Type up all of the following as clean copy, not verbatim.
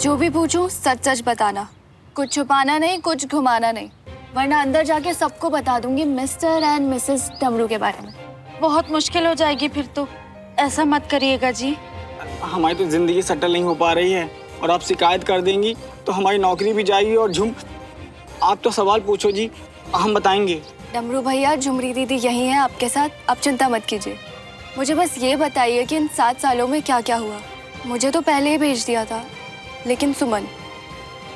जो भी पूछूं सच सच बताना, कुछ छुपाना नहीं, कुछ घुमाना नहीं, वरना अंदर जाके सबको बता दूंगी मिस्टर एंड मिसेस डमरू के बारे में। बहुत मुश्किल हो जाएगी फिर तो, ऐसा मत करिएगा जी। हमारी तो जिंदगी सेटल नहीं हो पा रही है और आप शिकायत कर देंगी तो हमारी नौकरी भी जाएगी। और आप तो सवाल पूछो जी, हम बताएंगे। डमरू भैया, झुमरी दीदी यही है आपके साथ, आप चिंता मत कीजिए। मुझे बस ये बताइए कि इन 7 सालों में क्या क्या हुआ। मुझे तो पहले ही भेज दिया था, लेकिन सुमन,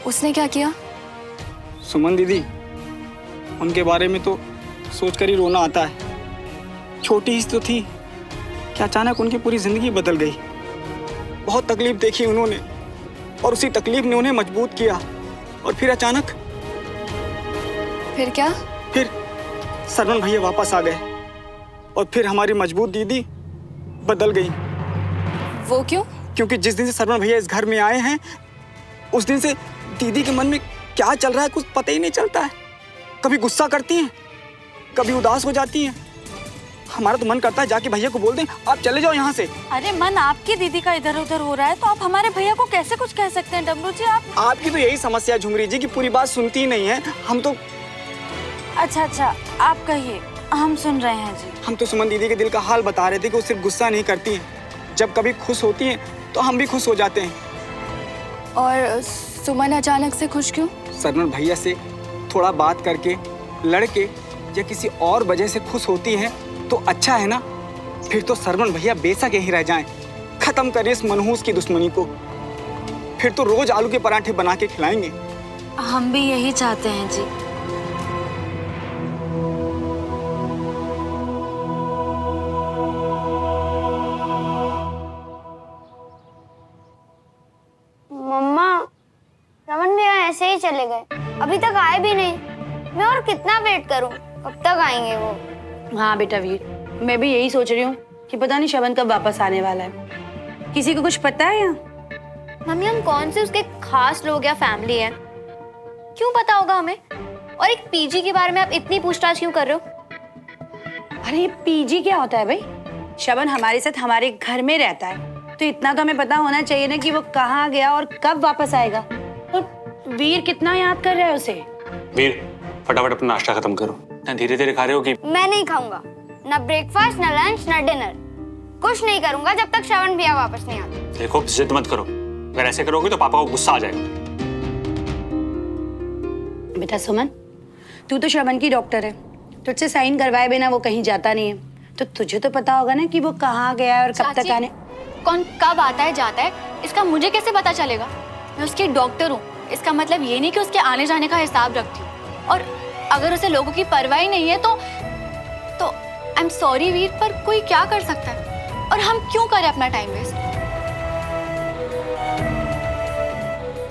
उसने क्या किया? सुमन दीदी, उनके बारे में तो सोचकर ही रोना आता है। छोटी ही तो थी कि अचानक उनकी पूरी जिंदगी बदल गई। बहुत तकलीफ देखी उन्होंने और उसी तकलीफ ने उन्हें मजबूत किया। और फिर अचानक फिर क्या? फिर सरवण भैया वापस आ गए और फिर हमारी मजबूत दीदी बदल गई। वो क्यों? क्योंकि जिस दिन से सरवण भैया इस घर में आए हैं, उस दिन से दीदी के मन में क्या चल रहा है कुछ पता ही नहीं चलता है। कभी गुस्सा करती हैं, कभी उदास हो जाती हैं। हमारा तो मन करता है जाके भैया को बोल दें, आप चले जाओ यहाँ से। अरे मन आपकी दीदी का इधर उधर हो रहा है तो आप हमारे भैया को कैसे कुछ कह सकते हैं डमरू जी? आपकी तो यही समस्या है झुमरी जी की पूरी बात सुनती ही नहीं है। हम तो अच्छा, आप कहिए, हम सुन रहे हैं जी। हम तो सुमन दीदी के दिल का हाल बता रहे थे कि वो सिर्फ गुस्सा नहीं करती हैं, जब कभी खुश होती हैं तो हम भी खुश हो जाते हैं। और सुमन अचानक से खुश क्यों? सरवण भैया से थोड़ा बात करके, लड़के या किसी और वजह से खुश होती हैं तो अच्छा है ना। फिर तो सरवण भैया बेशक यहीं रह जाएं, खत्म करें इस मनहूस की दुश्मनी को। फिर तो रोज आलू के पराठे बना के खिलाएंगे। हम भी यही चाहते हैं जी। मम्मा, रमन भैया ऐसे ही चले गए, अभी तक आए भी नहीं। मैं और कितना वेट करूं, कब तक आएंगे वो? हाँ बेटा वीर, मैं भी यही सोच रही हूँ कि पता नहीं श्रवण कब वापस आने वाला है। किसी को कुछ पता है यहाँ? मम्मी, हम कौन से उसके खास लोग या फैमिली है? क्यों पता होगा हमें? और एक पीजी के बारे में आप इतनी पूछताछ क्यों कर रहे हो? अरे ये पीजी क्या होता है भाई? श्रवण हमारे साथ हमारे घर में रहता है, तो इतना तो हमें पता होना चाहिए ना कि वो कहाँ गया और कब वापस आएगा। और वीर कितना याद कर रहा है उसे। वीर, फटाफट अपना नाश्ता खत्म करो, ना धीरे धीरे खा रहे हो कि? मैं नहीं खाऊंगा, ना ब्रेकफास्ट, ना लंच, ना डिनर। कुछ नहीं करूंगा जब तक श्रवण भैया वापस नहीं आते। देखो, जिद मत करो, अगर ऐसे करोगे तो पापा को गुस्सा आ जाएगा। बेटा सुमन, तू तो श्रवण की डॉक्टर है, तुझसे साइन करवाए बिना वो कहीं जाता नहीं है, तो तुझे तो पता होगा ना कि वो कहाँ गया और कब तक आने। कौन कब आता है जाता है इसका मुझे कैसे पता चलेगा? मैं उसकी डॉक्टर हूँ, इसका मतलब ये नहीं कि उसके आने जाने का हिसाब रखती हूँ। और अगर उसे लोगों की परवाह ही नहीं है तो आई एम सॉरी वीर, पर कोई क्या कर सकता है? और हम क्यों करें अपना टाइम वेस्ट?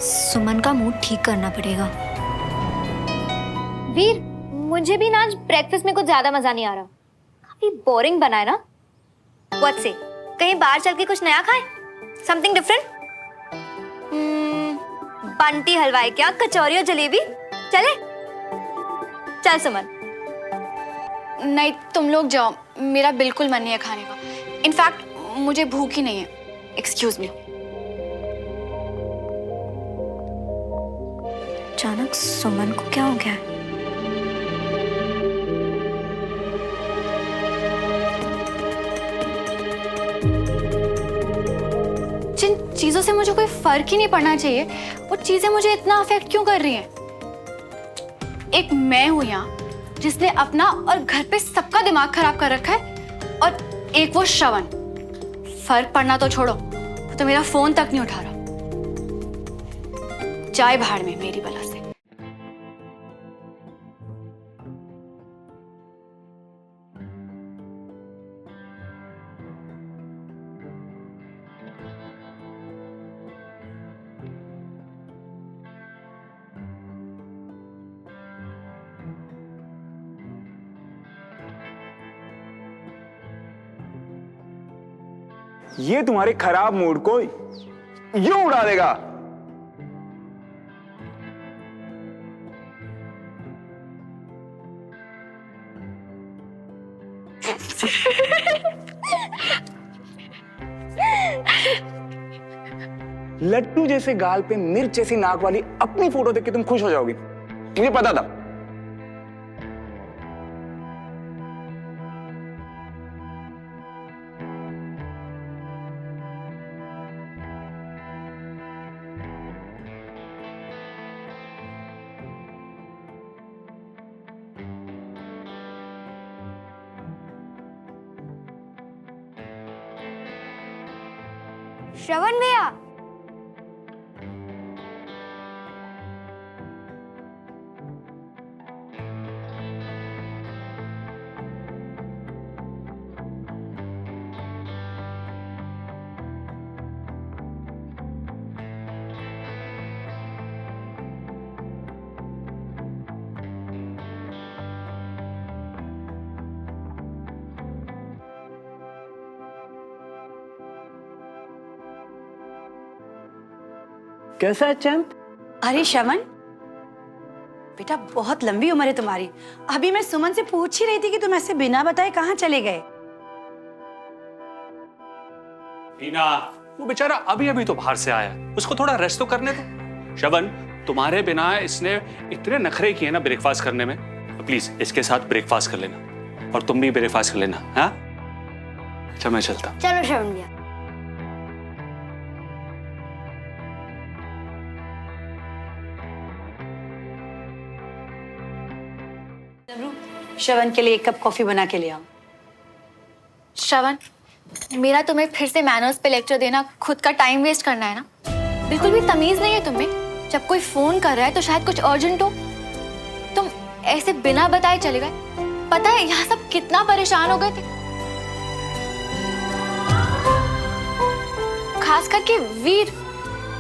सुमन का मूड ठीक करना पड़ेगा। वीर, मुझे भी ना आज ब्रेकफास्ट में कुछ ज्यादा मजा नहीं आ रहा, काफी बोरिंग बना है ना। व्हाट से, कहीं बाहर चल के कुछ नया खाएं? Something different? बंटी हलवाई क्या, कचौरी और जलेबी? चले? चल सुमन। नहीं, तुम लोग जाओ, मेरा बिल्कुल मन नहीं है खाने का। इनफैक्ट मुझे भूख ही नहीं है। Excuse me. अचानक सुमन को क्या हो गया? जिन चीजों से मुझे कोई फर्क ही नहीं पड़ना चाहिए, वो चीजें मुझे इतना अफेक्ट क्यों कर रही हैं? एक मैं हूं यहाँ जिसने अपना और घर पे सबका दिमाग खराब कर रखा है, और एक वो श्रवण। फर्क पड़ना तो छोड़ो, वो तो मेरा फोन तक नहीं उठा रहा। जाए भाड़ में मेरी बला से। ये तुम्हारे खराब मूड को यूं उड़ा देगा। लट्टू जैसे गाल पे मिर्च जैसी नाक वाली अपनी फोटो देख के तुम खुश हो जाओगी, मुझे पता था। श्रवण भैया, कैसा है चैंप? अरे श्रवण, बेटा बहुत लंबी उम्र है तुम्हारी। अभी मैं सुमन से पूछ ही रही थी कि तुम ऐसे बिना बताए कहाँ चले गए। टीना, वो बेचारा अभी अभी तो बाहर से आया, उसको थोड़ा रेस्ट तो करने दो। श्रवण, तुम्हारे बिना इसने इतने नखरे किए ना ब्रेकफास्ट करने में, तो प्लीज इसके साथ ब्रेकफास्ट कर लेना, और तुम भी ब्रेकफास्ट कर लेना। हाँ, अच्छा मैं चलता। चलो श्रवण भैया। श्रवण के लिए एक कप कॉफी बना के ले आओ। श्रवण, मेरा तुम्हें फिर से मैनर्स पे लेक्चर देना खुद का टाइम वेस्ट करना है ना? बिल्कुल भी तमीज नहीं है तुम्हें। जब कोई फोन कर रहा है तो शायद कुछ अर्जेंट हो, तुम ऐसे बिना बताए चले गए। पता है यहाँ सब कितना परेशान हो गए थे, खास करके वीर,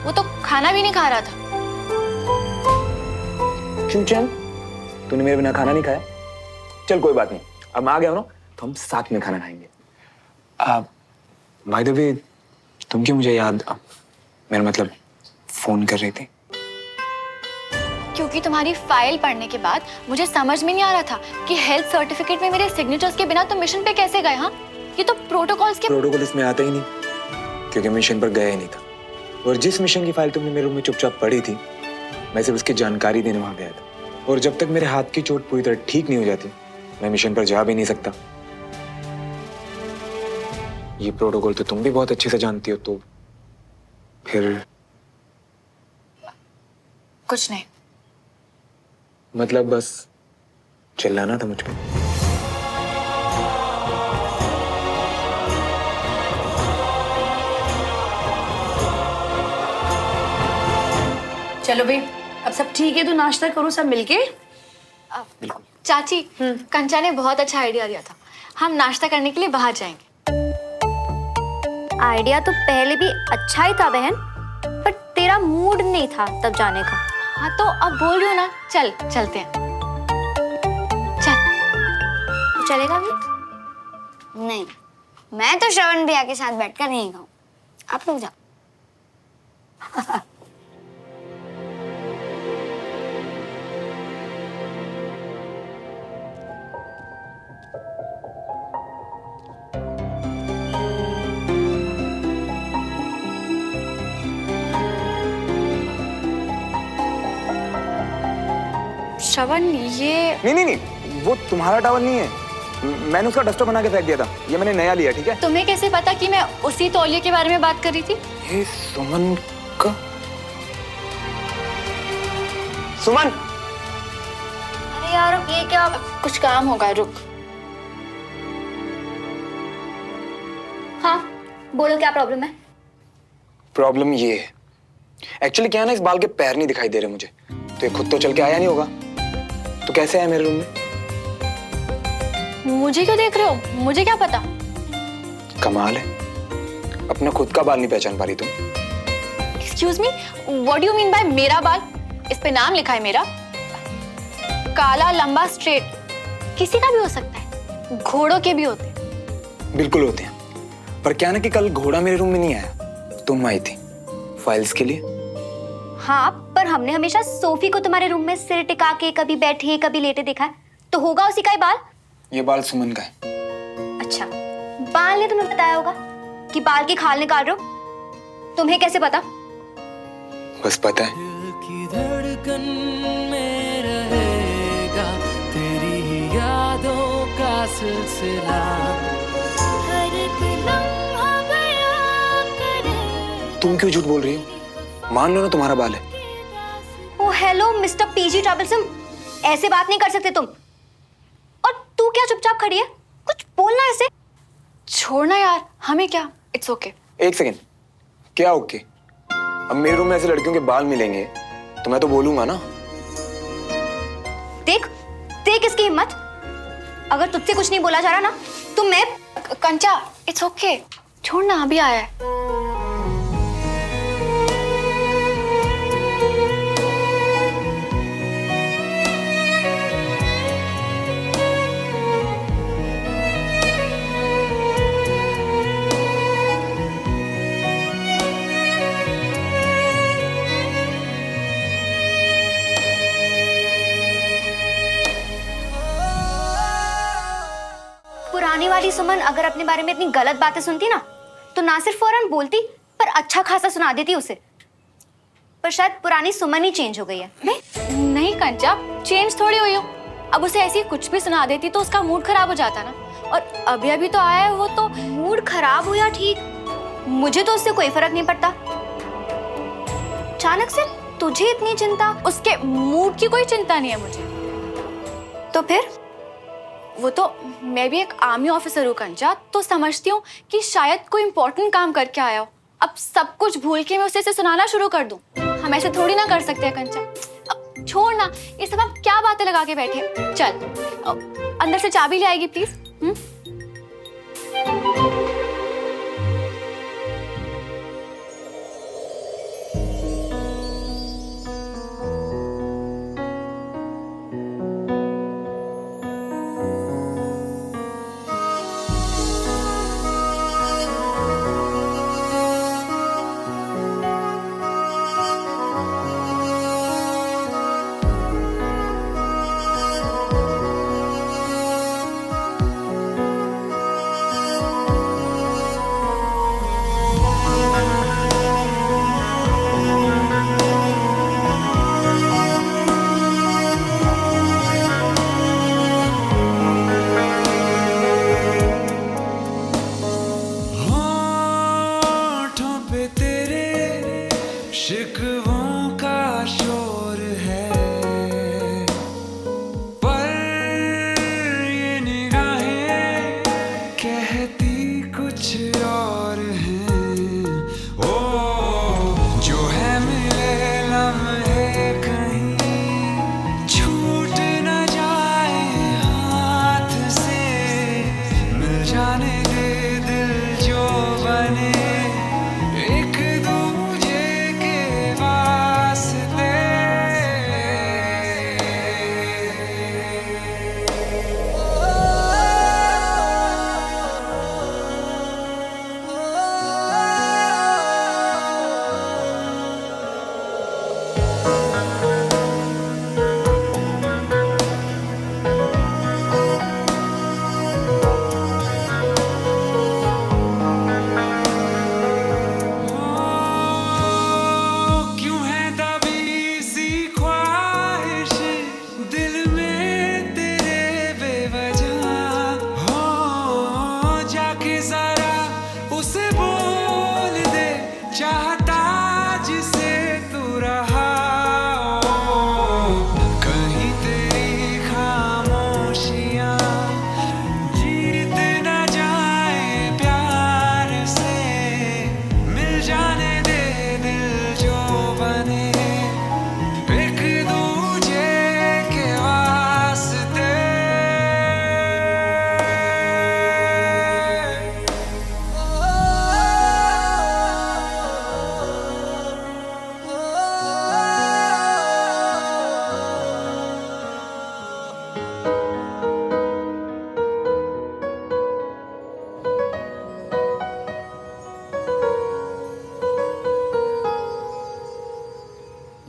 वो तो खाना भी नहीं खा रहा था। क्यों चैंप, तूने मेरे बिना खाना नहीं खाया? चल कोई बात नहीं, अब मैं आ गया हूं ना तो हम साथ में खाना खाएंगे। बाय द वे, तुम क्यों मुझे याद, मेरा मतलब फोन कर रही थी? क्योंकि तुम्हारी फाइल पढ़ने के बाद मुझे समझ में नहीं आ रहा था कि हेल्थ सर्टिफिकेट में मेरे सिग्नेचर्स के बिना तुम मिशन पे कैसे गए। हाँ, ये तो प्रोटोकॉल्स के प्रोटोकॉल इसमें आता ही नहीं, क्योंकि मिशन पर गया ही नहीं था। और जिस मिशन की फाइल तुमने मेरे रूम में चुपचाप पढ़ी थी, मैं सिर्फ उसकी जानकारी देने वहां गया था। और जब तक मेरे हाथ की चोट पूरी तरह ठीक नहीं हो जाती, मैं मिशन पर जा भी नहीं सकता। ये प्रोटोकॉल तो तुम भी बहुत अच्छे से जानती हो, तो फिर कुछ नहीं। मतलब बस चिल्लाना था मुझ पे। चलो भाई, अब सब ठीक है तो नाश्ता करो सब मिलके। चाची, कंचा ने बहुत अच्छा आइडिया दिया था, हम नाश्ता करने के लिए बाहर जाएंगे। आइडिया तो पहले भी अच्छा ही था बहन, पर तेरा मूड नहीं था तब जाने का। हाँ तो अब बोल रही हो ना, चल चलते हैं। चल। तो चलेगा भी? नहीं, मैं तो श्रवण भैया के साथ बैठकर नहीं खाऊं। आप लोग जाओ। श्रवण, ये नहीं नहीं नहीं, वो तुम्हारा टॉवल नहीं है, मैंने उसका डस्टर बना के फेंक दिया था। ये मैंने नया लिया, ठीक है? तुम्हें कैसे पता कि मैं उसी तौलिए के बारे में बात कर रही थी? ये सुमन का। सुमन, अरे यार ये क्या, कुछ काम होगा, रुक। हाँ बोलो क्या प्रॉब्लम है? प्रॉब्लम ये है, एक्चुअली क्या है ना, इस बाल के पैर नहीं दिखाई दे रहे मुझे, तो ये खुद तो चल के आया नहीं होगा, तो कैसे आया मेरे रूम में? मुझे क्यों देख रहे हो? मुझे क्या पता। कमाल है, अपना खुद का बाल नहीं पहचान पा रही तुम। Excuse me, what do you mean by मेरा बाल? इस पे नाम लिखा है मेरा, काला लंबा स्ट्रेट। किसी का भी हो सकता है, घोड़ों के भी होते हैं। बिल्कुल होते हैं, पर क्या ना कि कल घोड़ा मेरे रूम में नहीं आया, तुम आई थी फाइल्स के लिए। हाँ, पर हमने हमेशा सोफी को तुम्हारे रूम में सिर टिका के कभी बैठे कभी लेटे देखा है, तो होगा उसी का ही बाल। ये बाल सुमन का है। अच्छा, बाल ने तुम्हें बताया होगा कि बाल की खाल निकाल रहे हो? तुम्हें कैसे पता? बस पता है दिल की धड़कन में रहेगा तेरी ही यादों का सिलसिला। हर एक लम्हा बयां करे। तुम क्यों झूठ बोल रही हो? मान लो ना तुम्हारा बाल है। ओ हेलो मिस्टर पीजी ट्रबलसम, ऐसे बात नहीं कर सकते तुम। और तू क्या चुपचाप खड़ी है? कुछ बोलना ऐसे। छोड़ना यार, हमें क्या, इट्स ओके। एक सेकेंड, क्या ओके? अब मेरे रूम में ऐसे लड़कियों के बाल मिलेंगे तो मैं तो बोलूंगा ना। देख देख इसकी हिम्मत। अगर तुझसे कुछ नहीं बोला जा रहा ना तो मैं कंचा, इट्स ओके, छोड़ना, अभी आया है। पुरानी वाली सुमन अगर अपने बारे में इतनी गलत बातें सुनती ना तो ना सिर्फ फौरन बोलती पर अच्छा खासा सुना देती उसे। पर शायद पुरानी सुमन ही चेंज हो गई है। नहीं कंचा, चेंज थोड़ी हुई हो। अब उसे ऐसी कुछ भी सुना देती तो उसका मूड खराब हो जाता ना। और अभी अभी तो आया है वो, तो मूड खराब हो या ठीक, मुझे तो उससे कोई फर्क नहीं पड़ता। अचानक से तुझे इतनी चिंता? उसके मूड की कोई चिंता नहीं है मुझे। तो फिर? वो तो, मैं भी एक आर्मी ऑफिसर हूँ कंचा, तो समझती हूँ कि शायद कोई इंपॉर्टेंट काम करके आया हो। अब सब कुछ भूल के मैं उसे ऐसे सुनाना शुरू कर दूँ? हम ऐसे थोड़ी ना कर सकते हैं कंचा। अब छोड़ ना, ये सब हम क्या बातें लगा के बैठे हैं। चल अंदर से चाबी ले आएगी प्लीज। शिकवों का शोर है पर ये निगाहें कहती कुछ और हैं। ओ जो है मिले लम्हे कहीं छूट न जाए हाथ से, मिल जाने दे दिल जो बने एक दूजे के वास्ते। क्यों है दबी सी ख्वाहिश दिल में तेरे बेवजह, हो जाके जरा उसे बोल दे चाहता जिसे तू रहा हो। कहीं तेरी खामोशियां जीत न जाए प्यार से, मिल जाने दे दिल जो बने एक दूजे के वास्ते।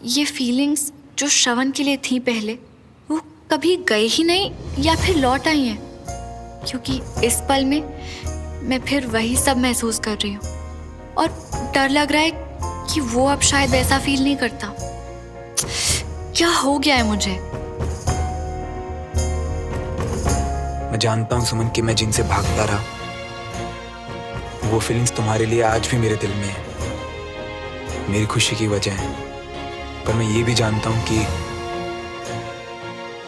ये फीलिंग्स जो श्रवण के लिए थी पहले, वो कभी गई ही नहीं या फिर लौट आई हैं, क्योंकि इस पल में मैं फिर वही सब महसूस कर रही हूँ। और डर लग रहा है कि वो अब शायद ऐसा फील नहीं करता। क्या हो गया है मुझे? मैं जानता हूँ सुमन कि मैं जिनसे भागता रहा, वो फीलिंग्स तुम्हारे लिए आज भी मेरे दिल में है, मेरी खुशी की वजह है। पर मैं ये भी जानता हूँ कि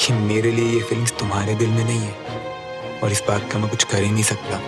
मेरे लिए ये फीलिंग्स तुम्हारे दिल में नहीं है, और इस बात का मैं कुछ कर ही नहीं सकता।